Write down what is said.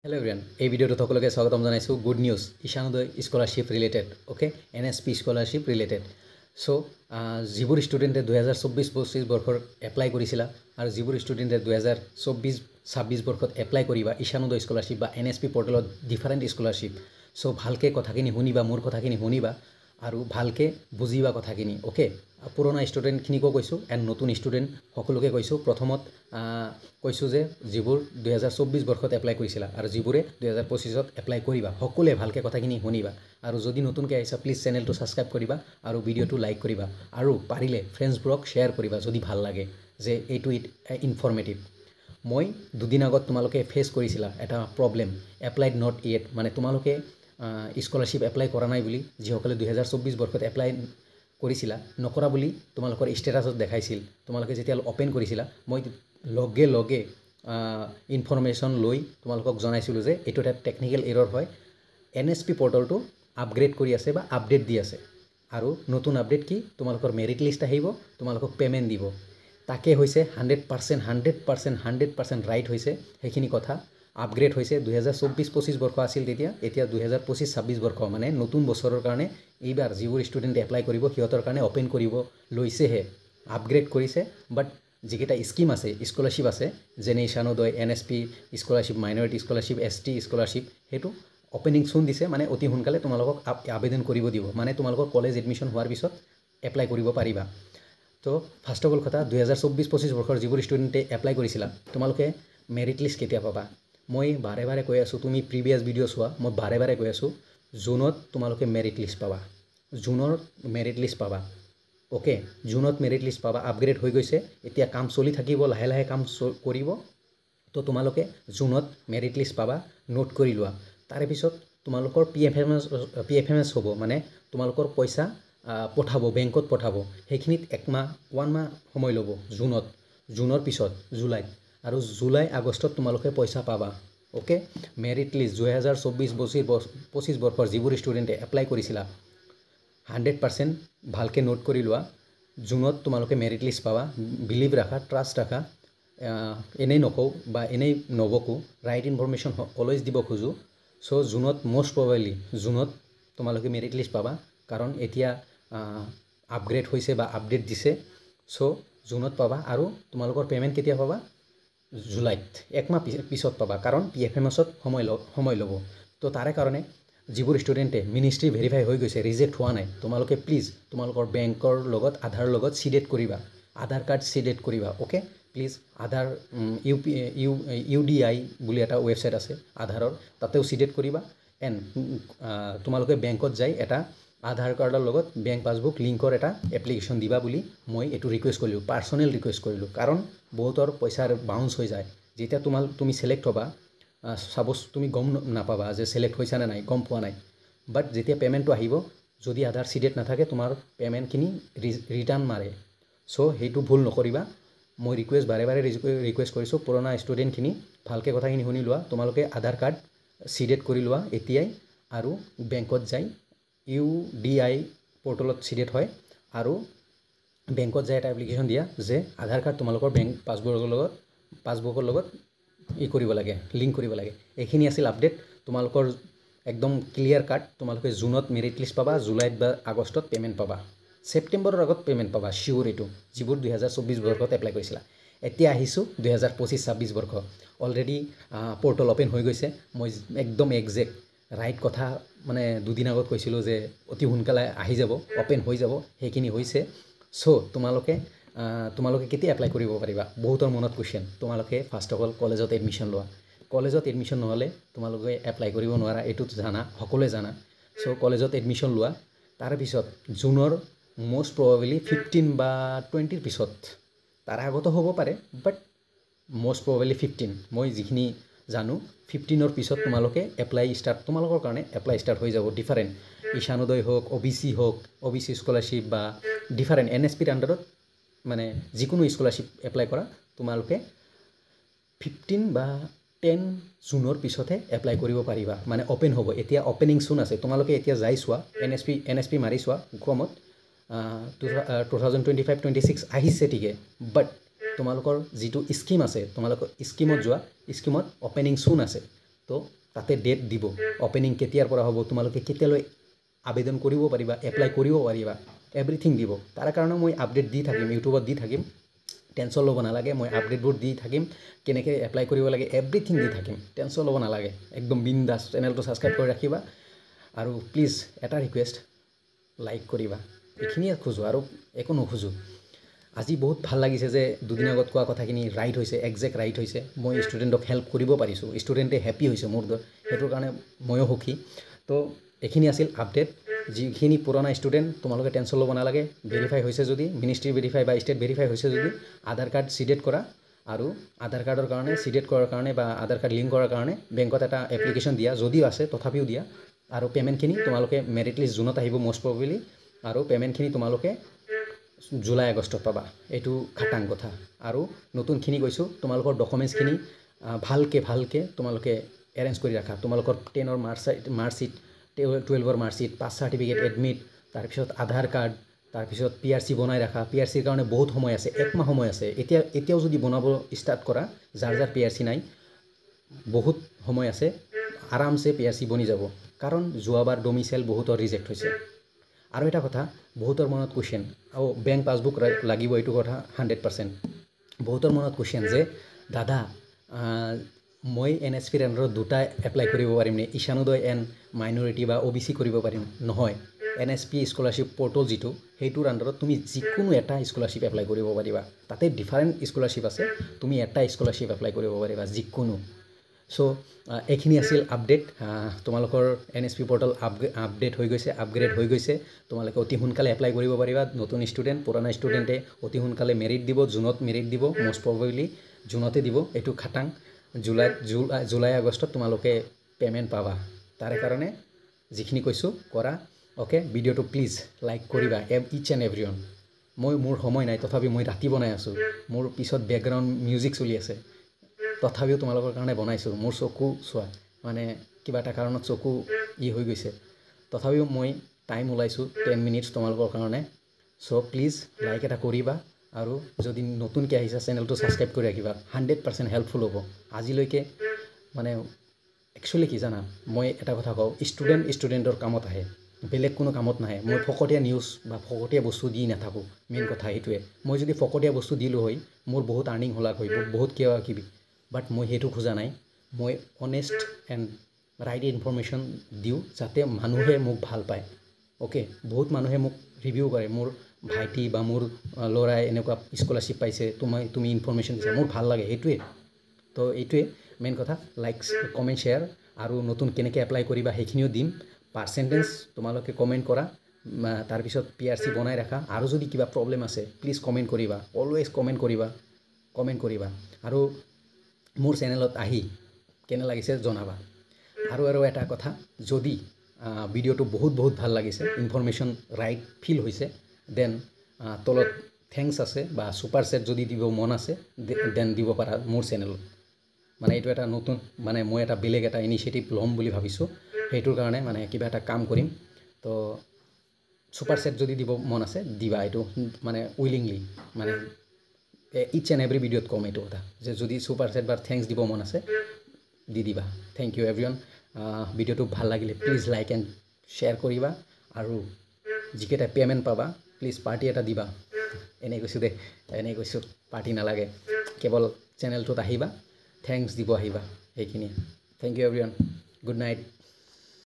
Hello everyone. এই ভিডিওটো সকলোকে স্বাগতম জনাইছো। Good news Ishan Uday scholarship related okay NSP scholarship related so যিবোৰ ষ্টুডেণ্টে 2024-25 বৰ্ষৰ এপ্লাই কৰিছিলা আৰু যিবোৰ ষ্টুডেণ্টে 2024-26 বৰ্ষত এপ্লাই কৰিবা ঈশানোদয় স্কলাৰশ্বিপ বা এনএছপি পৰ্টেলত ডিফাৰেণ্ট স্কলাৰশ্বিপ সো ভালকৈ কথাখিনি শুনিবা, মোৰ কথাখিনি শুনিবা আৰু ভালকৈ বুজিবা কথাখিনি ওকে। পুৰণা ষ্টুডেণ্টখিনিকো কৈছোঁ এণ্ড নতুন ষ্টুডেণ্ট সকলোকে কৈছোঁ। প্ৰথমত কৈছোঁ যে যিবোৰ 2024 বৰ্ষত এপ্লাই কৰিছিলা আৰু যিবোৰে 2025ত এপ্লাই কৰিবা সকলোৱে ভালকৈ কথাখিনি শুনিবা আৰু যদি নতুনকৈ আহিছা প্লিজ চেনেলটো ছাবস্ক্ৰাইব কৰিবা আৰু ভিডিঅ'টো লাইক কৰিবা আৰু পাৰিলে ফ্ৰেণ্ডছবোৰক শ্বেয়াৰ কৰিবা যদি ভাল লাগে যে এইটো ইনফৰ্মেটিভ। মই দুদিন আগত তোমালোকে ফেচ কৰিছিলা এটা প্ৰব্লেম এপ্লাইড নট য়েট, মানে তোমালোকে স্কলাৰশ্বিপ এপ্লাই কৰা নাই বুলি যিসকলে 2024 বৰ্ষত এপ্লাই কৰিছিলা নকৰা বুলি তোমালোকৰ ষ্টেটাছত দেখাইছিল। তোমালোকে যেতিয়া অ'পেন কৰিছিলা মই লগে লগে ইনফৰ্মেশ্যন লৈ তোমালোকক জনাইছিলোঁ যে এইটো এটা টেকনিকেল এৰৰ হয়। এনএছপি পৰ্টেলটো আপগ্ৰেড কৰি আছে বা আপডেট দি আছে আৰু নতুন আপডেট কি তোমালোকৰ মেৰিট লিষ্ট আহিব, তোমালোকক পে'মেণ্ট দিব। তাকে হৈছে 100% ৰাইট হৈছে সেইখিনি কথা। আপগ্ৰেড হৈছে 2024-25 বৰ্ষ আছিল এতিয়া 2025-26 বৰ্ষ, মানে নতুন বছৰৰ কাৰণে এইবাৰ যিবোৰ ষ্টুডেণ্টে এপ্লাই কৰিব সিহঁতৰ কাৰণে অ'পেন কৰিব লৈছেহে। আপগ্ৰেড কৰিছে বাট যিকেইটা স্কিম আছে স্কলাৰশ্বিপ আছে যেনে Ishan Uday, NSP scholarship, minority scholarship, ST scholarship, সেইটো অ'পেনিং চুন দিছে, মানে অতি সোনকালে তোমালোকক আবেদন কৰিব দিব, মানে তোমালোকৰ কলেজ এডমিশ্যন হোৱাৰ পিছত এপ্লাই কৰিব পাৰিবা। তো ফাৰ্ষ্ট অফ অল কথা 2024-25 বৰ্ষৰ যিবোৰ ষ্টুডেণ্টে এপ্লাই কৰিছিলা তোমালোকে মেৰিট লিষ্ট কেতিয়া পাবা? মই বাৰে বাৰে কৈ আছোঁ, তুমি প্ৰিভিয়াছ ভিডিঅ' চোৱা, মই বাৰে বাৰে কৈ আছোঁ জুনত তোমালোকে মেৰিট লিষ্ট পাবা, জুনৰ মেৰিট লিষ্ট পাবা ওকে। জুনত মেৰিট লিষ্ট পাবা। আপগ্ৰেড হৈ গৈছে, এতিয়া কাম চলি থাকিব, লাহে লাহে কাম কৰিব। তো তোমালোকে জুনত মেৰিট লিষ্ট পাবা, নোট কৰি লোৱা। তাৰে পিছত তোমালোকৰ PFMS হ'ব, মানে তোমালোকৰ পইচা পঠাব, বেংকত পঠাব। সেইখিনিত 1 মাহ সময় ল'ব জুনৰ পিছত জুলাইত, আৰু জুলাই আগষ্টত তোমালোকে পইচা পাবা ওকে। মেৰিট লিষ্ট 2024-25 বৰ্ষৰ যিবোৰ ষ্টুডেণ্টে এপ্লাই কৰিছিলা 100% ভালকৈ নোট কৰি লোৱা। জুনত তোমালোকে মেৰিট লিষ্ট পাবা। বিলিভ ৰাখা, ট্ৰাষ্ট ৰাখা, এনেই নকওঁ বা এনেই নবকো, ৰাইট ইনফৰ্মেশ্যন অলৱেজ দিব খোজোঁ। চ' জুনত মষ্ট প্ৰবেবলি জুনত তোমালোকে মেৰিট লিষ্ট পাবা, কাৰণ এতিয়া আপগ্ৰেড হৈছে বা আপডেট দিছে। চ' জুনত পাবা আৰু তোমালোকৰ পে'মেণ্ট কেতিয়া পাবা? জুলাইত, 1 মাহ পিছত পাবা, কাৰণ PFMSত সময় ল'ব। তো তাৰে কাৰণে যিবোৰ ষ্টুডেণ্টে মিনিষ্ট্ৰী ভেৰিফাই হৈ গৈছে, ৰিজেক্ট হোৱা নাই, তোমালোকে প্লিজ তোমালোকৰ বেংকৰ লগত আধাৰৰ লগত চিডেট কৰিবা, আধাৰ কাৰ্ড চিডেট কৰিবা ওকে। প্লিজ আধাৰ UDI বুলি এটা ৱেবছাইট আছে আধাৰৰ, তাতেও চিডেট কৰিবা। এণ্ড তোমালোকে বেংকত যাই এটা আধাৰ কাৰ্ডৰ লগত বেংক পাছবুক লিংকৰ এটা এপ্লিকেশ্যন দিবা বুলি মই এইটো ৰিকুৱেষ্ট কৰিলোঁ, পাৰ্চনেল ৰিকুৱেষ্ট কৰিলোঁ, কাৰণ বহুতৰ পইচাৰ বাউন্স হৈ যায়। যেতিয়া তুমি ছিলেক্ট হ'বা, ছাপ'জ তুমি গম নাপাবা যে ছিলেক্ট হৈছা নে নাই, গম পোৱা নাই, বাট যেতিয়া পে'মেণ্টটো আহিব যদি আধাৰ চিডেট নাথাকে তোমাৰ পে'মেণ্টখিনি ৰিটাৰ্ণ মাৰে। চ' সেইটো ভুল নকৰিবা। মই বাৰে বাৰে ৰিকুৱেষ্ট কৰিছোঁ, পুৰণা ষ্টুডেণ্টখিনি ভালকৈ কথাখিনি শুনি লোৱা। তোমালোকে আধাৰ কাৰ্ড চিডেট কৰি লোৱা এতিয়াই, আৰু বেংকত যাই UDI পৰ্টেলত চিডেট হয়, আৰু বেংকত যাই এটা এপ্লিকেশ্যন দিয়া যে আধাৰ কাৰ্ড তোমালোকৰ বেংক পাছবুকৰ লগত কৰিব লাগে, লিংক কৰিব লাগে। এইখিনি আছিল আপডেট। তোমালোকৰ একদম ক্লিয়াৰ কাট, তোমালোকে জুনত মেৰিট লিষ্ট পাবা, জুলাইত বা আগষ্টত পে'মেণ্ট পাবা, ছেপ্টেম্বৰৰ আগত পে'মেণ্ট পাবা চিয়'ৰ। এইটো যিবোৰ 2024 বৰ্ষত এপ্লাই কৰিছিলা। এতিয়া আহিছোঁ 2025-26 বৰ্ষ। অলৰেডি পৰ্টেল অ'পেন হৈ গৈছে। মই একদম একজেক্ট ৰাইট কথা মানে দুদিন আগত কৈছিলোঁ যে অতি সোনকালে আহি যাব, অ'পেন হৈ যাব, সেইখিনি হৈছে। চ' তোমালোকে কেতিয়া এপ্লাই কৰিব পাৰিবা? বহুতৰ মনত কুৱেশ্যন। তোমালোকে ফাৰ্ষ্ট অফ অল কলেজত এডমিশ্যন লোৱা। কলেজত এডমিশ্যন নহ'লে তোমালোকে এপ্লাই কৰিব নোৱাৰা, এইটোতো জানা, সকলোৱে জানা। চ' কলেজত এডমিশ্যন লোৱা। তাৰপিছত জুনৰ মষ্ট প্ৰবেবলি 15 বা 20ৰ পিছত, তাৰ আগতো হ'ব পাৰে, বাট মষ্ট প্ৰবেবলি 15, মই যিখিনি জানো 15ৰ পিছত তোমালোকে এপ্লাই ষ্টাৰ্ট, তোমালোকৰ কাৰণে এপ্লাই ষ্টাৰ্ট হৈ যাব। ডিফাৰেণ্ট ঈশানোদয় হওক, OBC স্কলাৰশ্বিপ বা ডিফাৰেণ্ট NSPৰ আণ্ডাৰত, মানে যিকোনো স্কলাৰশ্বিপ এপ্লাই কৰা তোমালোকে 15 বা 10 জুনৰ পিছতহে এপ্লাই কৰিব পাৰিবা, মানে অ'পেন হ'ব। এতিয়া অ'পেনিং চুন আছে, তোমালোকে এতিয়া যাই চোৱা, NSP মাৰি চোৱা ক্ৰমত। 2025-26 আহিছে ঠিকে, বাট তোমালোকৰ যিটো স্কিম আছে তোমালোকৰ স্কিমত যোৱা, স্কিমত অ'পেনিং চুন আছে। তো তাতে ডেট দিব অপেনিং কেতিয়াৰ পৰা হ'ব তোমালোকে কেতিয়ালৈ আবেদন কৰিব পাৰিবা এপ্লাই কৰিব পাৰিবা এভৰিথিং দিব তাৰ কাৰণে মই আপডেট দি থাকিম ইউটিউবত দি থাকিম টেনশ্যন ল'ব নালাগে মই আপডেটবোৰ দি থাকিম কেনেকৈ এপ্লাই কৰিব লাগে এভৰিথিং দি থাকিম টেনশ্যন ল'ব নালাগে একদম বিন্দাছ চেনেলটো ছাবস্ক্ৰাইব কৰি ৰাখিবা আৰু প্লিজ এটা ৰিকুৱেষ্ট লাইক কৰিবা এইখিনিয়ে খোজোঁ আৰু একো নোখোজোঁ আজি বহুত ভাল লাগিছে যে দুদিন আগত কোৱা কথাখিনি ৰাইট হৈছে একজেক্ট ৰাইট হৈছে মই ষ্টুডেণ্টক হেল্প কৰিব পাৰিছোঁ ষ্টুডেণ্টে হেপ্পী হৈছে মোৰ সেইটোৰ কাৰণে ময়ো সুখী তো এইখিনি আছিল আপডেট যিখিনি পুৰণা ষ্টুডেণ্ট তোমালোকে টেনশ্যন ল'ব নালাগে ভেৰিফাই হৈছে যদি মিনিষ্ট্ৰী ভেৰিফাই বা ষ্টেট ভেৰিফাই হৈছে যদি আধাৰ কাৰ্ড চিডেট কৰা আৰু আধাৰ কাৰ্ডৰ কাৰণে চিডেট কৰাৰ কাৰণে বা আধাৰ কাৰ্ড লিংক কৰাৰ কাৰণে বেংকত এটা এপ্লিকেশ্যন দিয়া যদিও আছে তথাপিও দিয়া আৰু পে'মেণ্টখিনি তোমালোকে মেৰিট লিষ্ট জুনত আহিব মষ্ট প্ৰবেবলি আৰু পে'মেণ্টখিনি তোমালোকে জুলাই আগষ্টত পাবা এইটো খাটাং কথা আৰু নতুনখিনি কৈছোঁ তোমালোকৰ ডকুমেণ্টছখিনি ভালকৈ তোমালোকে এৰেঞ্জ কৰি ৰাখা তোমালোকৰ 10ৰ মাৰ্কশ্বিট 12ৰ মাৰ্কশ্বিট পাছ চাৰ্টিফিকেট এডমিট তাৰপিছত আধাৰ কাৰ্ড তাৰপিছত PRC বনাই ৰাখা PRCৰ কাৰণে বহুত সময় আছে 1 মাহ সময় আছে এতিয়াও যদি বনাব ষ্টাৰ্ট কৰা যাৰ PRC নাই বহুত সময় আছে আৰামছে PRC বনি যাব কাৰণ যোৱাবাৰ ডমিচাইল বহুতৰ ৰিজেক্ট হৈছে আৰু এটা কথা বহুতৰ মনত কুৱেশ্যন আৰু বেংক পাছবুক লাগিব এইটো কথা 100% বহুতৰ মনত কুৱেশ্যন যে দাদা মই NSPৰ আণ্ডাৰত দুটা এপ্লাই কৰিব পাৰিম নে ঈশানোদয় এণ্ড মাইনৰিটি বা OBC কৰিব পাৰিম নহয় NSP স্কলাৰশ্বিপ পৰ্টেল যিটো সেইটোৰ আণ্ডাৰত তুমি যিকোনো এটা স্কলাৰশ্বিপ এপ্লাই কৰিব পাৰিবা তাতে ডিফাৰেণ্ট স্কলাৰশ্বিপ আছে তুমি এটা স্কলাৰশ্বিপ এপ্লাই কৰিব পাৰিবা যিকোনো সো এইখিনি আছিল আপডেট তোমালোকৰ NSP পৰ্টেল আপডেট হৈ গৈছে আপগ্ৰেড হৈ গৈছে তোমালোকে অতি সোনকালে এপ্লাই কৰিব পাৰিবা নতুন ষ্টুডেণ্ট পুৰণা ষ্টুডেণ্টে অতি সোনকালে মেৰিট দিব জুনত মেৰিট দিব মষ্ট প্ৰবেবলি জুনতে দিব এইটো খাটাং জুলাই আগষ্টত তোমালোকে পে'মেণ্ট পাবা তাৰে কাৰণে যিখিনি কৈছোঁ কৰা অ'কে ভিডিঅ'টো প্লিজ লাইক কৰিবা ইচ এণ্ড এভৰিৱান মোৰ সময় নাই তথাপি মই ৰাতি বনাই আছোঁ মোৰ পিছত বেকগ্ৰাউণ্ড মিউজিক চলি আছে তথাপিও তোমালোকৰ কাৰণে বনাইছোঁ মোৰ চকু চোৱা মানে কিবা এটা কাৰণত চকু হৈ গৈছে তথাপিও মই টাইম ওলাইছোঁ 10 মিনিটছ তোমালোকৰ কাৰণে চ' প্লিজ লাইক এটা কৰিবা আৰু যদি নতুনকৈ আহিছা চেনেলটো ছাবস্ক্ৰাইব কৰি ৰাখিবা 100% হেল্পফুল হ'ব আজিলৈকে মানে একচুৱেলি কি জানা মই এটা কথা কওঁ ষ্টুডেণ্টৰ কামত আহে বেলেগ কোনো কামত নাহে মই ফকতীয়া নিউজ বা ফকতীয়া বস্তু দি নাথাকোঁ মেইন কথা সেইটোৱে মই যদি ফকতীয়া বস্তু দিলোঁ হয় মোৰ বহুত আৰ্নিং হলাক হয় বহুত কিবা কিবি বাট মই সেইটো খোজা নাই মই অনেষ্ট এণ্ড ৰাইট ইনফৰমেশ্যন দিওঁ যাতে মানুহে মোক ভাল পায় অ'কে বহুত মানুহে মোক ৰিভিউ কৰে মোৰ ভাইটি বা মোৰ ল'ৰাই এনেকুৱা স্কলাৰশ্বিপ পাইছে তুমি ইনফৰমেশ্যন দিছা মোৰ ভাল লাগে সেইটোৱে তো এইটোৱে মেইন কথা লাইক কমেণ্ট শ্বেয়াৰ আৰু নতুন কেনেকৈ এপ্লাই কৰিবা সেইখিনিও দিম পাৰ্চেণ্টেজ তোমালোকে কমেণ্ট কৰা তাৰপিছত PRC বনাই ৰাখা আৰু যদি কিবা প্ৰব্লেম আছে প্লিজ কমেণ্ট কৰিবা অলৱেজ কমেণ্ট কৰিবা আৰু মোৰ চেনেলত আহি কেনে লাগিছে জনাবা আৰু এটা কথা যদি ভিডিঅ'টো বহুত ভাল লাগিছে ইনফৰমেশ্যন ৰাইট ফিল হৈছে দেন তলত থেংকছ আছে বা ছুপাৰ ছেট যদি দিব মন আছে দেন দিব পাৰা মোৰ চেনেলত মানে এইটো এটা নতুন মানে মই এটা বেলেগ এটা ইনিচিয়েটিভ ল'ম বুলি ভাবিছোঁ সেইটোৰ কাৰণে মানে কিবা এটা কাম কৰিম তো ছুপাৰ ছেট যদি দিব মন আছে দিবা এইটো মানে উইলিংলি মানে ইচ এণ্ড এভৰি ভিডিঅ'ত কম এইটো কথা যে যদি ছুপাৰ ছেট বা থেংকছ দিব মন আছে দি দিবা থেংক ইউ এভৰিৱান ভিডিঅ'টো ভাল লাগিলে প্লিজ লাইক এণ্ড শ্বেয়াৰ কৰিবা আৰু যিকেইটা পে'মেণ্ট পাবা প্লিজ পাৰ্টি এটা দিবা এনেই কৈছোঁ পাৰ্টি নালাগে কেৱল চেনেলটোত আহিবা থেংকছ দিব আহিবা সেইখিনিয়ে thank you everyone good night